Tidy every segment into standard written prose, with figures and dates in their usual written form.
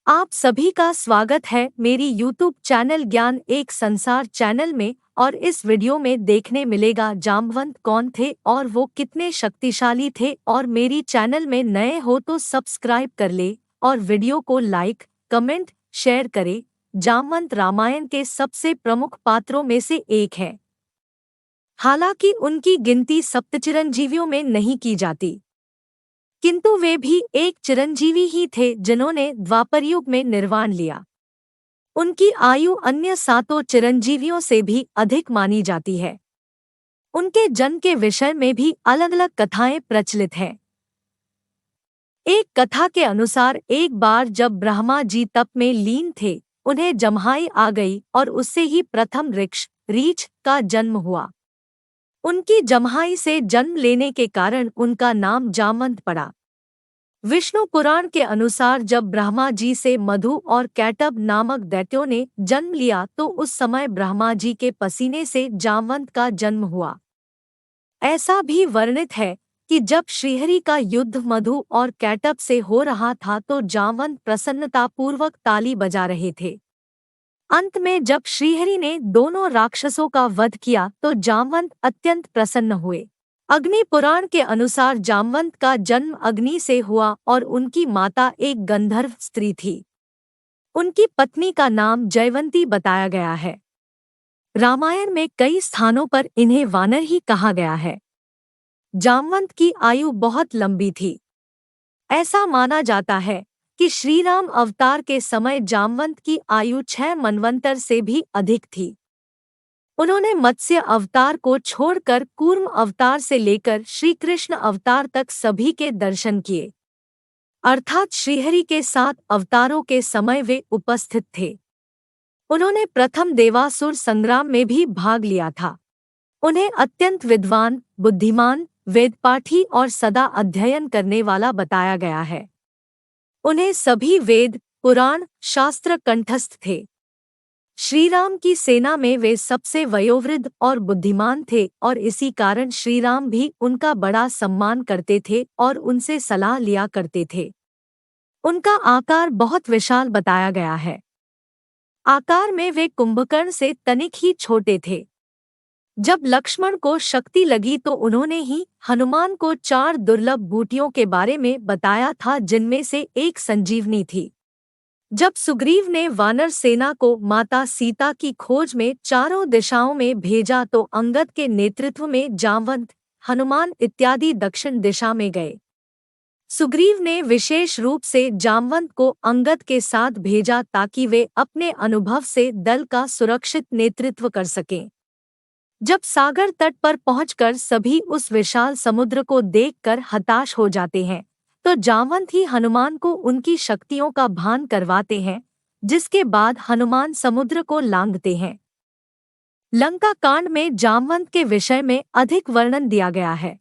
आप सभी का स्वागत है मेरी यूट्यूब चैनल ज्ञान एक संसार चैनल में। और इस वीडियो में देखने मिलेगा जामवंत कौन थे और वो कितने शक्तिशाली थे। और मेरी चैनल में नए हो तो सब्सक्राइब कर ले और वीडियो को लाइक कमेंट शेयर करे। जामवंत रामायण के सबसे प्रमुख पात्रों में से एक है। हालांकि उनकी गिनती सप्तचिरंजीवियों में नहीं की जाती, किंतु वे भी एक चिरंजीवी ही थे जिन्होंने द्वापरयुग में निर्वाण लिया। उनकी आयु अन्य सातों चिरंजीवियों से भी अधिक मानी जाती है। उनके जन्म के विषय में भी अलग अलग कथाएं प्रचलित हैं। एक कथा के अनुसार एक बार जब ब्रह्मा जी तप में लीन थे, उन्हें जम्हाई आ गई और उससे ही प्रथम ऋक्ष रीछ का जन्म हुआ। उनकी जम्हाई से जन्म लेने के कारण उनका नाम जामवंत पड़ा। विष्णु पुराण के अनुसार जब ब्रह्मा जी से मधु और कैटभ नामक दैत्यों ने जन्म लिया तो उस समय ब्रह्मा जी के पसीने से जामवंत का जन्म हुआ। ऐसा भी वर्णित है कि जब श्रीहरि का युद्ध मधु और कैटभ से हो रहा था तो जामवंत प्रसन्नतापूर्वक ताली बजा रहे थे। अंत में जब श्रीहरि ने दोनों राक्षसों का वध किया तो जामवंत अत्यंत प्रसन्न हुए। अग्नि पुराण के अनुसार जामवंत का जन्म अग्नि से हुआ और उनकी माता एक गंधर्व स्त्री थी। उनकी पत्नी का नाम जयवंती बताया गया है। रामायण में कई स्थानों पर इन्हें वानर ही कहा गया है। जामवंत की आयु बहुत लंबी थी। ऐसा माना जाता है कि श्रीराम अवतार के समय जामवंत की आयु 6 मनवंतर से भी अधिक थी। उन्होंने मत्स्य अवतार को छोड़कर कूर्म अवतार से लेकर श्री कृष्ण अवतार तक सभी के दर्शन किए, अर्थात श्रीहरि के 7 अवतारों के समय वे उपस्थित थे। उन्होंने प्रथम देवासुर संग्राम में भी भाग लिया था। उन्हें अत्यंत विद्वान, बुद्धिमान, वेदपाठी और सदा अध्ययन करने वाला बताया गया है। उन्हें सभी वेद, पुराण, शास्त्र कंठस्थ थे। श्रीराम की सेना में वे सबसे वयोवृद्ध और बुद्धिमान थे और इसी कारण श्रीराम भी उनका बड़ा सम्मान करते थे और उनसे सलाह लिया करते थे। उनका आकार बहुत विशाल बताया गया है। आकार में वे कुंभकर्ण से तनिक ही छोटे थे। जब लक्ष्मण को शक्ति लगी तो उन्होंने ही हनुमान को 4 दुर्लभ बूटियों के बारे में बताया था, जिनमें से एक संजीवनी थी। जब सुग्रीव ने वानर सेना को माता सीता की खोज में चारों दिशाओं में भेजा तो अंगद के नेतृत्व में जामवंत, हनुमान इत्यादि दक्षिण दिशा में गए। सुग्रीव ने विशेष रूप से जामवंत को अंगद के साथ भेजा ताकि वे अपने अनुभव से दल का सुरक्षित नेतृत्व कर सकें। जब सागर तट पर पहुंचकर सभी उस विशाल समुद्र को देखकर हताश हो जाते हैं तो जामवंत ही हनुमान को उनकी शक्तियों का भान करवाते हैं, जिसके बाद हनुमान समुद्र को लांघते हैं। लंका कांड में जामवंत के विषय में अधिक वर्णन दिया गया है।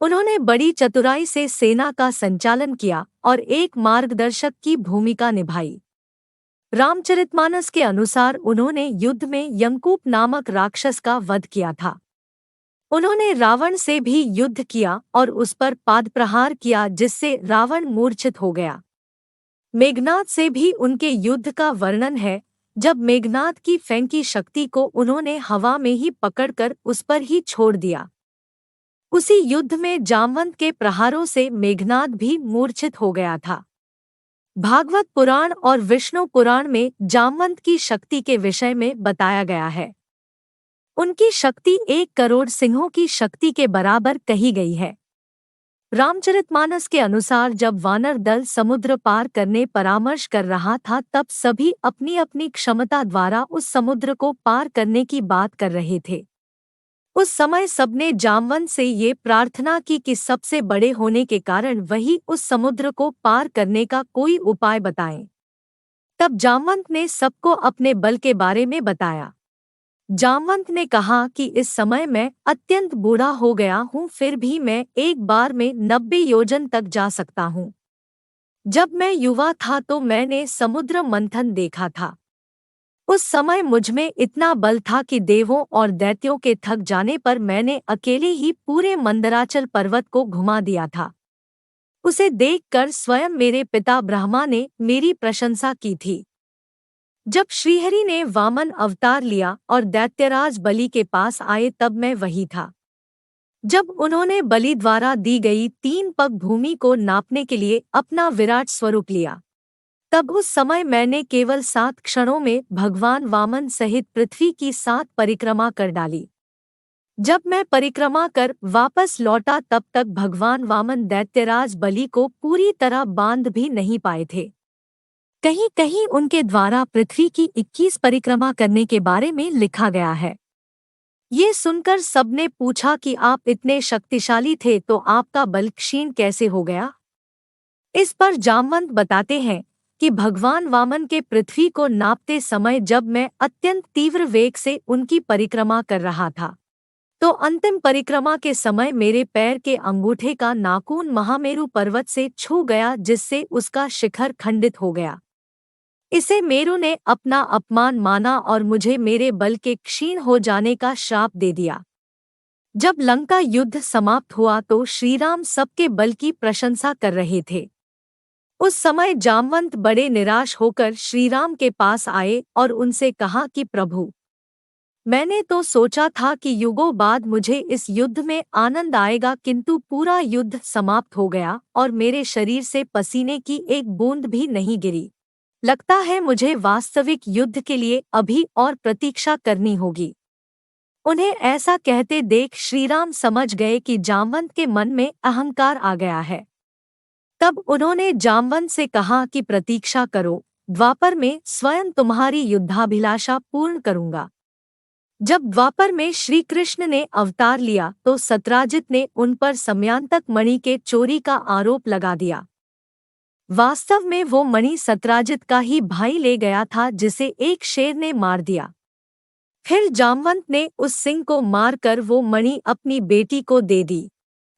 उन्होंने बड़ी चतुराई से सेना का संचालन किया और एक मार्गदर्शक की भूमिका निभाई। रामचरितमानस के अनुसार उन्होंने युद्ध में यमकूप नामक राक्षस का वध किया था। उन्होंने रावण से भी युद्ध किया और उस पर पादप्रहार किया, जिससे रावण मूर्छित हो गया। मेघनाद से भी उनके युद्ध का वर्णन है। जब मेघनाद की फेंकी शक्ति को उन्होंने हवा में ही पकड़कर उस पर ही छोड़ दिया। उसी युद्ध में जामवंत के प्रहारों से मेघनाद भी मूर्छित हो गया था। भागवत पुराण और विष्णु पुराण में जामवंत की शक्ति के विषय में बताया गया है। उनकी शक्ति 1 करोड़ सिंहों की शक्ति के बराबर कही गई है। रामचरितमानस के अनुसार जब वानर दल समुद्र पार करने परामर्श कर रहा था तब सभी अपनी अपनी क्षमता द्वारा उस समुद्र को पार करने की बात कर रहे थे। उस समय सबने जामवंत से ये प्रार्थना की कि सबसे बड़े होने के कारण वही उस समुद्र को पार करने का कोई उपाय बताएं। तब जामवंत ने सबको अपने बल के बारे में बताया। जामवंत ने कहा कि इस समय मैं अत्यंत बूढ़ा हो गया हूँ, फिर भी मैं एक बार में 90 योजन तक जा सकता हूँ। जब मैं युवा था तो मैंने समुद्र मंथन देखा था। उस समय मुझमें इतना बल था कि देवों और दैत्यों के थक जाने पर मैंने अकेले ही पूरे मंदराचल पर्वत को घुमा दिया था। उसे देखकर स्वयं मेरे पिता ब्रह्मा ने मेरी प्रशंसा की थी। जब श्रीहरि ने वामन अवतार लिया और दैत्यराज बलि के पास आए तब मैं वही था। जब उन्होंने बलि द्वारा दी गई 3 पग भूमि को नापने के लिए अपना विराट स्वरूप लिया, तब उस समय मैंने केवल 7 क्षणों में भगवान वामन सहित पृथ्वी की 7 परिक्रमा कर डाली। जब मैं परिक्रमा कर वापस लौटा तब तक भगवान वामन दैत्यराज बलि को पूरी तरह बांध भी नहीं पाए थे। कहीं कहीं उनके द्वारा पृथ्वी की 21 परिक्रमा करने के बारे में लिखा गया है। ये सुनकर सबने पूछा कि आप इतने शक्तिशाली थे तो आपका बल क्षीण कैसे हो गया? इस पर जामवंत बताते हैं कि भगवान वामन के पृथ्वी को नापते समय जब मैं अत्यंत तीव्र वेग से उनकी परिक्रमा कर रहा था, तो अंतिम परिक्रमा के समय मेरे पैर के अंगूठे का नाखून महामेरु पर्वत से छू गया, जिससे उसका शिखर खंडित हो गया। इसे मेरु ने अपना अपमान माना और मुझे मेरे बल के क्षीण हो जाने का श्राप दे दिया। जब लंका युद्ध समाप्त हुआ तो श्रीराम सबके बल की प्रशंसा कर रहे थे। उस समय जामवंत बड़े निराश होकर श्रीराम के पास आए और उनसे कहा कि प्रभु, मैंने तो सोचा था कि युगों बाद मुझे इस युद्ध में आनंद आएगा, किंतु पूरा युद्ध समाप्त हो गया और मेरे शरीर से पसीने की एक बूंद भी नहीं गिरी। लगता है मुझे वास्तविक युद्ध के लिए अभी और प्रतीक्षा करनी होगी। उन्हें ऐसा कहते देख श्रीराम समझ गए कि जामवंत के मन में अहंकार आ गया है। तब उन्होंने जामवंत से कहा कि प्रतीक्षा करो, द्वापर में स्वयं तुम्हारी युद्धाभिलाषा पूर्ण करूंगा। जब द्वापर में श्री कृष्ण ने अवतार लिया तो सत्राजित ने उन पर समयांतक मणि के चोरी का आरोप लगा दिया। वास्तव में वो मणि सत्राजित का ही भाई ले गया था, जिसे एक शेर ने मार दिया। फिर जामवंत ने उस सिंह को मारकर वो मणि अपनी बेटी को दे दी।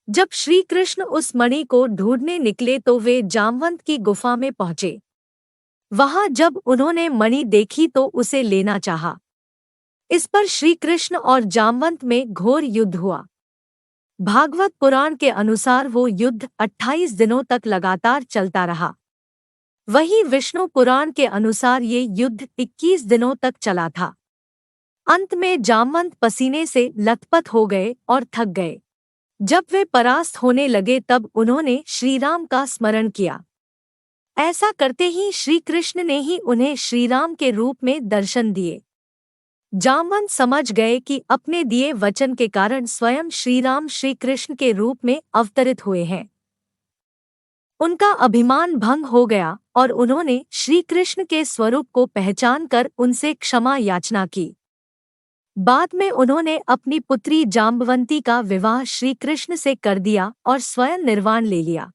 जब श्री कृष्ण उस मणि को ढूंढने निकले तो वे जामवंत की गुफा में पहुंचे। वहां जब उन्होंने मणि देखी तो उसे लेना चाहा। इस पर श्री कृष्ण और जामवंत में घोर युद्ध हुआ। भागवत पुराण के अनुसार वो युद्ध 28 दिनों तक लगातार चलता रहा। वहीं विष्णु पुराण के अनुसार ये युद्ध 21 दिनों तक चला था। अंत में जामवंत पसीने से लथपथ हो गए और थक गए। जब वे परास्त होने लगे तब उन्होंने श्रीराम का स्मरण किया। ऐसा करते ही श्री कृष्ण ने ही उन्हें श्रीराम के रूप में दर्शन दिए। जामवंत समझ गए कि अपने दिए वचन के कारण स्वयं श्रीराम श्री कृष्ण के रूप में अवतरित हुए हैं। उनका अभिमान भंग हो गया और उन्होंने श्री कृष्ण के स्वरूप को पहचानकर उनसे क्षमा याचना की। बाद में उन्होंने अपनी पुत्री जाम्बवंती का विवाह श्री कृष्ण से कर दिया और स्वयं निर्वाण ले लिया।